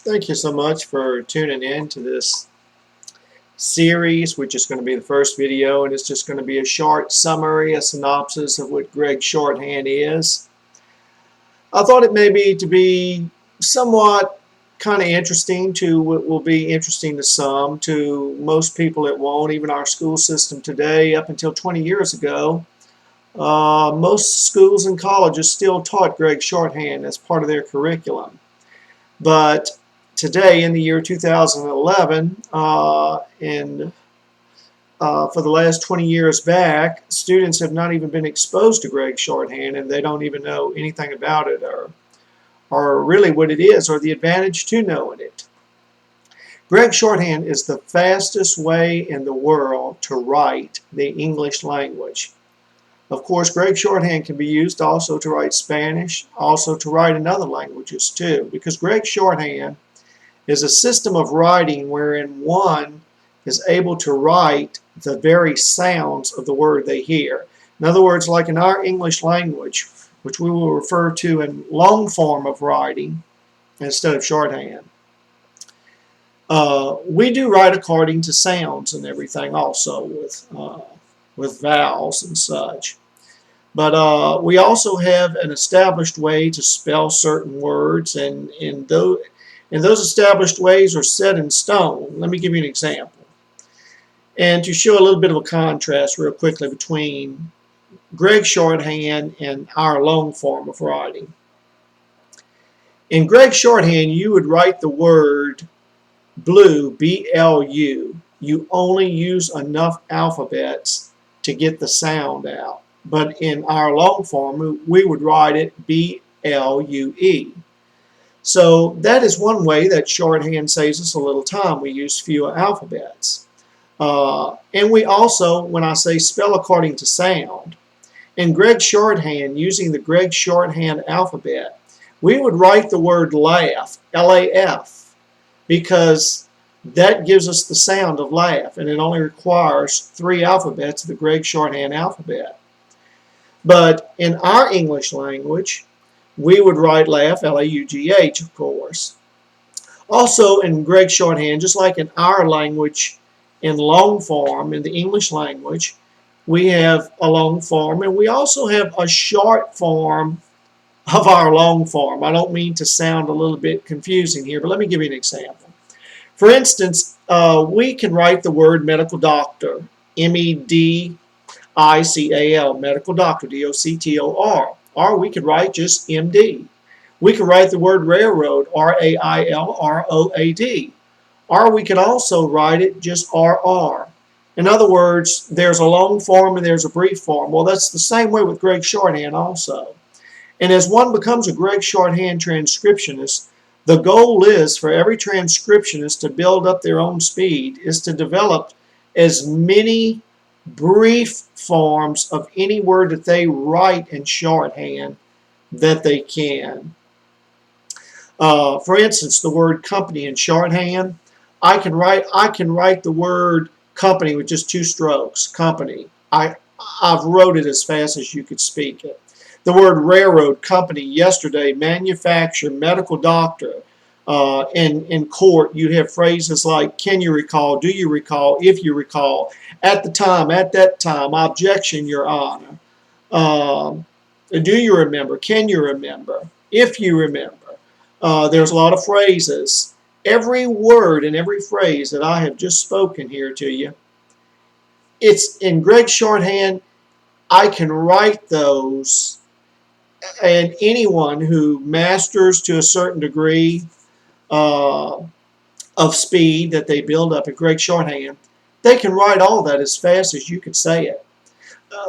Thank you so much for tuning in to this series, which is going to be the first video, and it's just going to be a short summary, a synopsis of what Gregg Shorthand is. I thought it may be to be somewhat kind of interesting to what will be interesting to some. To most people it won't. Even our school system today, up until 20 years ago, most schools and colleges still taught Gregg Shorthand as part of their curriculum. But today, in the year 2011, for the last 20 years back, students have not even been exposed to Gregg Shorthand, and they don't even know anything about it or really what it is or the advantage to knowing it. Gregg Shorthand is the fastest way in the world to write the English language. Of course, Gregg Shorthand can be used also to write Spanish, also to write in other languages too, because Gregg Shorthand is a system of writing wherein one is able to write the very sounds of the word they hear. In other words, like in our English language, which we will refer to in long form of writing instead of shorthand, we do write according to sounds and everything also with vowels and such. But we also have an established way to spell certain words, and those established ways are set in stone. Let me give you an example. And to show a little bit of a contrast real quickly between Gregg Shorthand and our long form of writing. In Gregg Shorthand, you would write the word blue, B-L-U. You only use enough alphabets to get the sound out. But in our long form, we would write it B-L-U-E. So that is one way that shorthand saves us a little time. We use fewer alphabets. And we also, when I say spell according to sound, in Gregg Shorthand, using the Gregg Shorthand alphabet, we would write the word laugh, L-A-F, because that gives us the sound of laugh, and it only requires 3 alphabets of the Gregg Shorthand alphabet. But in our English language, we would write laugh, L-A-U-G-H, of course. Also in Gregg Shorthand, just like in our language in long form, in the English language, we have a long form, and we also have a short form of our long form. I don't mean to sound a little bit confusing here, but let me give you an example. For instance, we can write the word medical doctor, M-E-D-I-C-A-L, medical doctor, D-O-C-T-O-R. Or we could write just M-D. We could write the word railroad, R-A-I-L-R-O-A-D. Or we could also write it just R-R. In other words, there's a long form and there's a brief form. Well, that's the same way with Gregg Shorthand also. And as one becomes a Gregg Shorthand transcriptionist, the goal is for every transcriptionist to build up their own speed, is to develop as many brief forms of any word that they write in shorthand that they can. For instance, the word company in shorthand, I can write the word company with just 2 strokes, company. I've wrote it as fast as you could speak it. The word railroad, company, yesterday, manufacturer, medical doctor. In court, you have phrases like, can you recall, do you recall, if you recall, at the time, at that time, objection, your honor. Do you remember, can you remember, if you remember. There's a lot of phrases. Every word and every phrase that I have just spoken here to you, it's in Gregg Shorthand. I can write those, and anyone who masters to a certain degree of speed that they build up in Gregg Shorthand, they can write all that as fast as you could say it.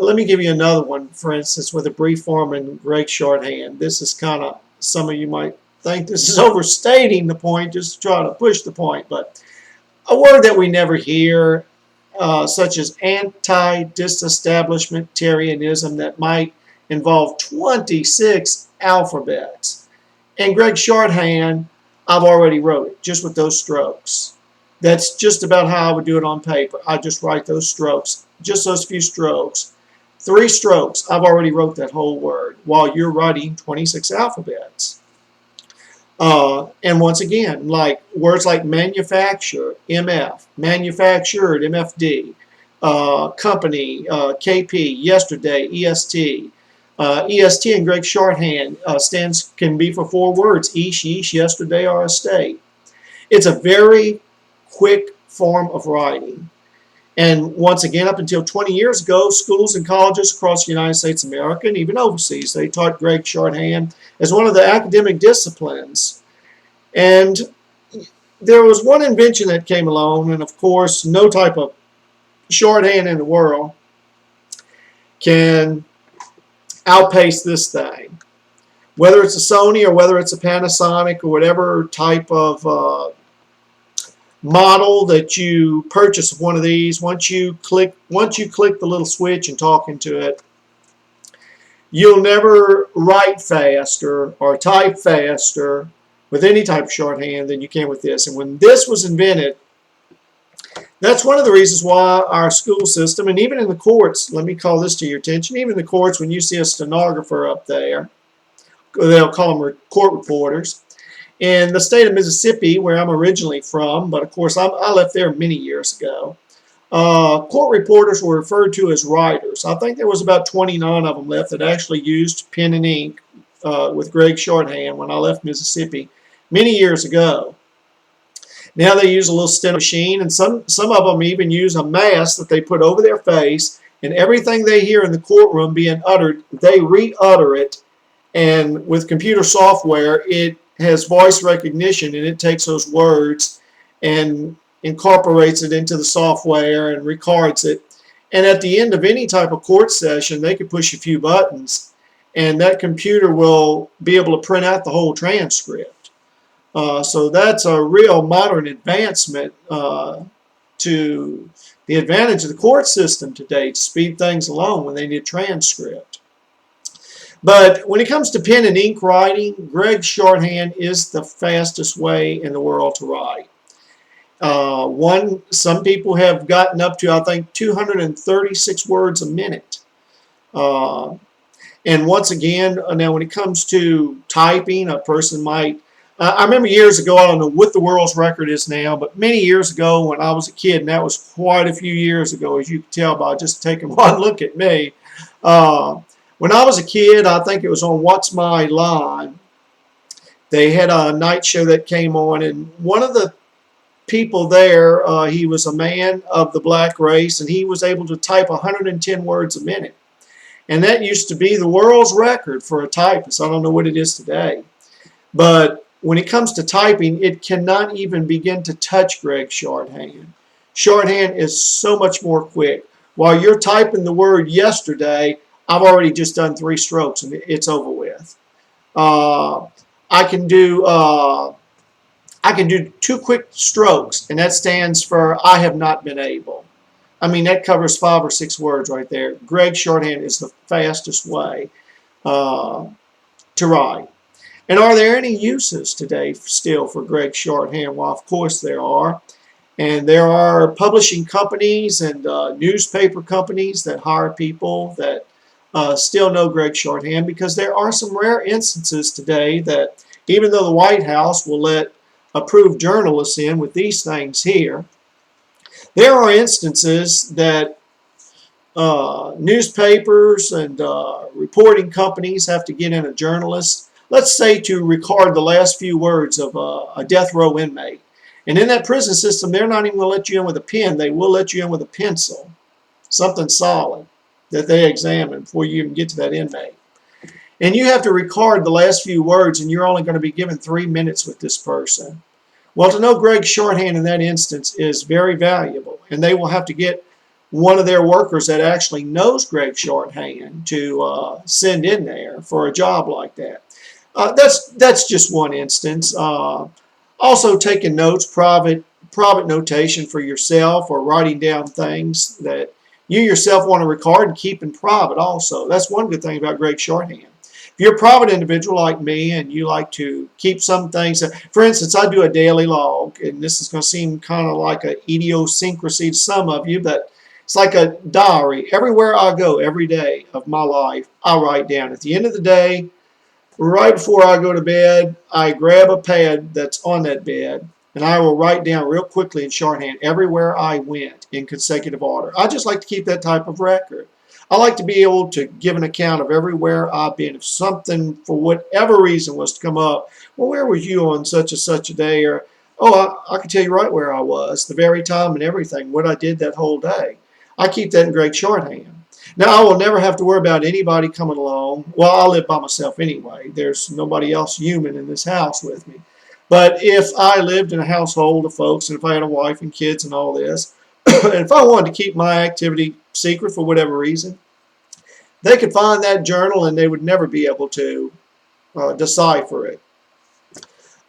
Let me give you another one, for instance, with a brief form in Gregg Shorthand. This is kind of, some of you might think this is overstating the point, just to try to push the point, but a word that we never hear, such as anti-disestablishmentarianism, that might involve 26 alphabets. In Gregg Shorthand, I've already wrote it, just with those strokes. That's just about how I would do it on paper. I just write those strokes, just those few strokes. 3 strokes, I've already wrote that whole word, while you're writing 26 alphabets. And once again, like words like manufacture, MF, manufactured, MFD, company, KP, yesterday, EST. EST in Gregg Shorthand can be for 4 words, yeesh, yesterday, or estate. It's a very quick form of writing. And once again, up until 20 years ago, schools and colleges across the United States of America and even overseas, they taught Gregg Shorthand as one of the academic disciplines. And there was one invention that came along, and of course, no type of shorthand in the world can outpace this thing. Whether it's a Sony or whether it's a Panasonic or whatever type of model that you purchase of one of these, once you click the little switch and talk into it, you'll never write faster or type faster with any type of shorthand than you can with this. And when this was invented, that's one of the reasons why our school system, and even in the courts, let me call this to your attention, even in the courts, when you see a stenographer up there, they'll call them court reporters. In the state of Mississippi, where I'm originally from, but of course I left there many years ago, court reporters were referred to as writers. I think there was about 29 of them left that actually used pen and ink with Gregg Shorthand when I left Mississippi many years ago. Now they use a little steno machine, and some of them even use a mask that they put over their face, and everything they hear in the courtroom being uttered, they re-utter it, and with computer software, it has voice recognition, and it takes those words and incorporates it into the software and records it. And at the end of any type of court session, they could push a few buttons, and that computer will be able to print out the whole transcript. So that's a real modern advancement to the advantage of the court system today to speed things along when they need a transcript. But when it comes to pen and ink writing, Gregg Shorthand is the fastest way in the world to write. Some people have gotten up to, I think, 236 words a minute. And once again, now when it comes to typing, a person might, I remember years ago, I don't know what the world's record is now, but many years ago when I was a kid, and that was quite a few years ago, as you can tell by just taking one look at me. When I was a kid, I think it was on What's My Line, they had a night show that came on, and one of the people there, he was a man of the black race, and he was able to type 110 words a minute. And that used to be the world's record for a typist. I don't know what it is today. But when it comes to typing, it cannot even begin to touch Gregg Shorthand. Shorthand is so much more quick. While you're typing the word yesterday, I've already just done 3 strokes and it's over with. I can do 2 quick strokes, and that stands for I have not been able. I mean, that covers 5 or 6 words right there. Gregg Shorthand is the fastest way to write. And are there any uses today still for Gregg Shorthand? Well, of course there are. And there are publishing companies and newspaper companies that hire people that still know Gregg Shorthand, because there are some rare instances today that even though the White House will let approved journalists in with these things here, there are instances that newspapers and reporting companies have to get in a journalist, let's say to record the last few words of a death row inmate. And in that prison system, they're not even going to let you in with a pen. They will let you in with a pencil, something solid that they examine before you even get to that inmate. And you have to record the last few words, and you're only going to be given 3 minutes with this person. Well, to know Gregg Shorthand in that instance is very valuable, and they will have to get one of their workers that actually knows Gregg Shorthand to send in there for a job like that. That's just one instance. Also taking notes, private notation for yourself, or writing down things that you yourself want to record and keep in private also. That's one good thing about Gregg Shorthand. If you're a private individual like me and you like to keep some things, for instance, I do a daily log, and this is going to seem kind of like an idiosyncrasy to some of you, but it's like a diary. Everywhere I go, every day of my life, I write down. At the end of the day, Right before I go to bed, I grab a pad that's on that bed, and I will write down real quickly in shorthand everywhere I went in consecutive order. I just like to keep that type of record. I like to be able to give an account of everywhere I've been. If something, for whatever reason, was to come up, well, where was you on such and such a day? Or, oh, I can tell you right where I was, the very time and everything, what I did that whole day. I keep that in Gregg Shorthand. Now, I will never have to worry about anybody coming along. Well, I live by myself anyway. There's nobody else human in this house with me. But if I lived in a household of folks, and if I had a wife and kids and all this, and if I wanted to keep my activity secret for whatever reason, they could find that journal and they would never be able to decipher it.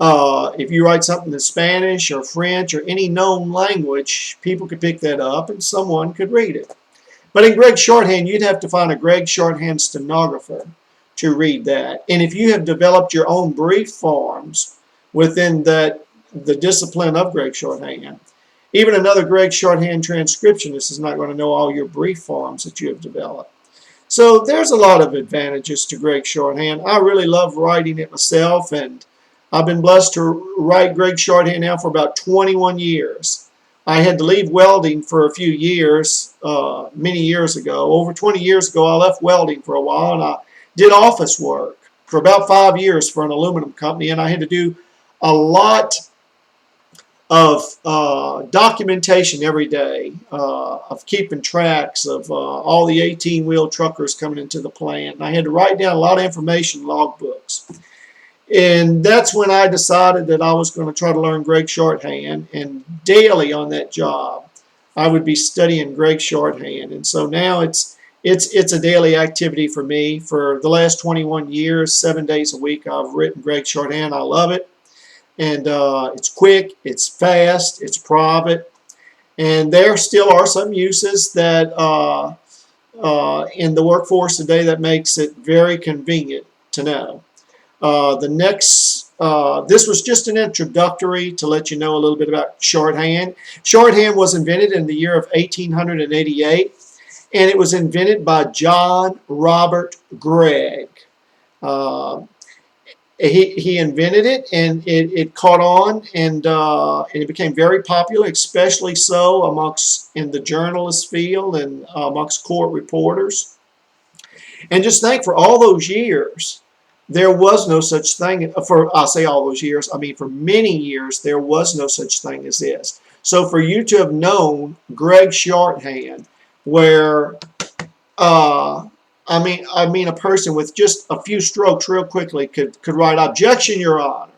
If you write something in Spanish or French or any known language, people could pick that up and someone could read it. But in Gregg Shorthand, you'd have to find a Gregg Shorthand stenographer to read that. And if you have developed your own brief forms within the discipline of Gregg Shorthand, even another Gregg Shorthand transcriptionist is not going to know all your brief forms that you have developed. So there's a lot of advantages to Gregg Shorthand. I really love writing it myself, and I've been blessed to write Gregg Shorthand now for about 21 years. I had to leave welding for a few years, many years ago. Over 20 years ago, I left welding for a while, and I did office work for about 5 years for an aluminum company, and I had to do a lot of documentation every day, of keeping tracks of all the 18-wheel truckers coming into the plant. And I had to write down a lot of information, logbooks. And that's when I decided that I was going to try to learn Gregg Shorthand, and daily on that job I would be studying Gregg Shorthand. And so now it's a daily activity for me. For the last 21 years, 7 days a week, I've written Gregg Shorthand. I love it. And it's quick, it's fast, it's private, and there still are some uses that in the workforce today that makes it very convenient to know. This was just an introductory to let you know a little bit about shorthand. Shorthand was invented in the year of 1888, and it was invented by John Robert Gregg. He invented it, and it caught on, and it became very popular, especially so amongst in the journalist field and amongst court reporters. And just think, for all those years, there was no such thing. I say all those years, I mean for many years, there was no such thing as this. So for you to have known Gregg Shorthand, where I mean, a person with just a few strokes real quickly could write, "Objection, Your Honor."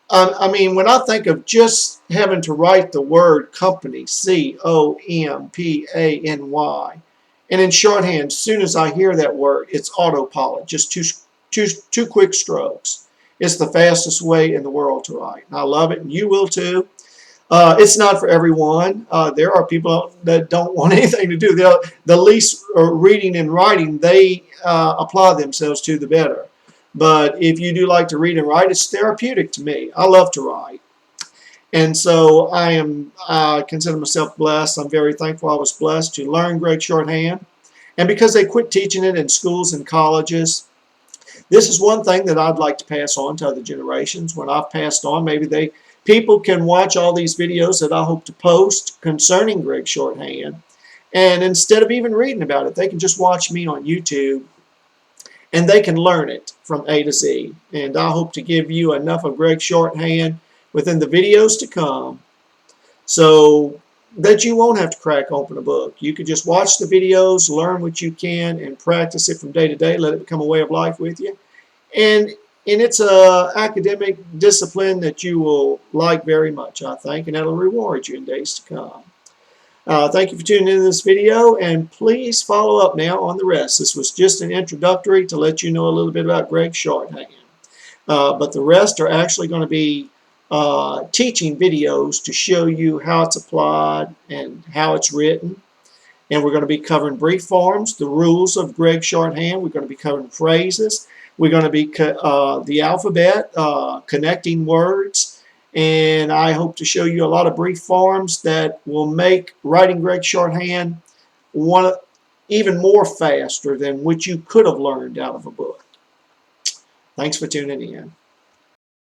I mean, when I think of just having to write the word company, C-O-M-P-A-N-Y, and in shorthand, as soon as I hear that word, it's autopilot, just two quick strokes. It's the fastest way in the world to write. And I love it, and you will too. It's not for everyone. There are people that don't want anything to do. The least reading and writing they apply themselves to, the better. But if you do like to read and write, it's therapeutic to me. I love to write. And so I consider myself blessed. I'm very thankful I was blessed to learn Gregg Shorthand. And because they quit teaching it in schools and colleges, this is one thing that I'd like to pass on to other generations. When I've passed on, maybe people can watch all these videos that I hope to post concerning Gregg Shorthand. And instead of even reading about it, they can just watch me on YouTube, and they can learn it from A to Z. And I hope to give you enough of Gregg Shorthand within the videos to come so that you won't have to crack open a book. You could just watch the videos, learn what you can, and practice it from day to day. Let it become a way of life with you. And it's an academic discipline that you will like very much, I think, and that'll reward you in days to come. Thank you for tuning into this video, and please follow up now on the rest. This was just an introductory to let you know a little bit about Gregg Shorthand. But the rest are actually going to be teaching videos to show you how it's applied and how it's written. And we're going to be covering brief forms, the rules of Gregg Shorthand. We're going to be covering phrases. We're going to be the alphabet, connecting words. And I hope to show you a lot of brief forms that will make writing Gregg Shorthand even more faster than what you could have learned out of a book. Thanks for tuning in.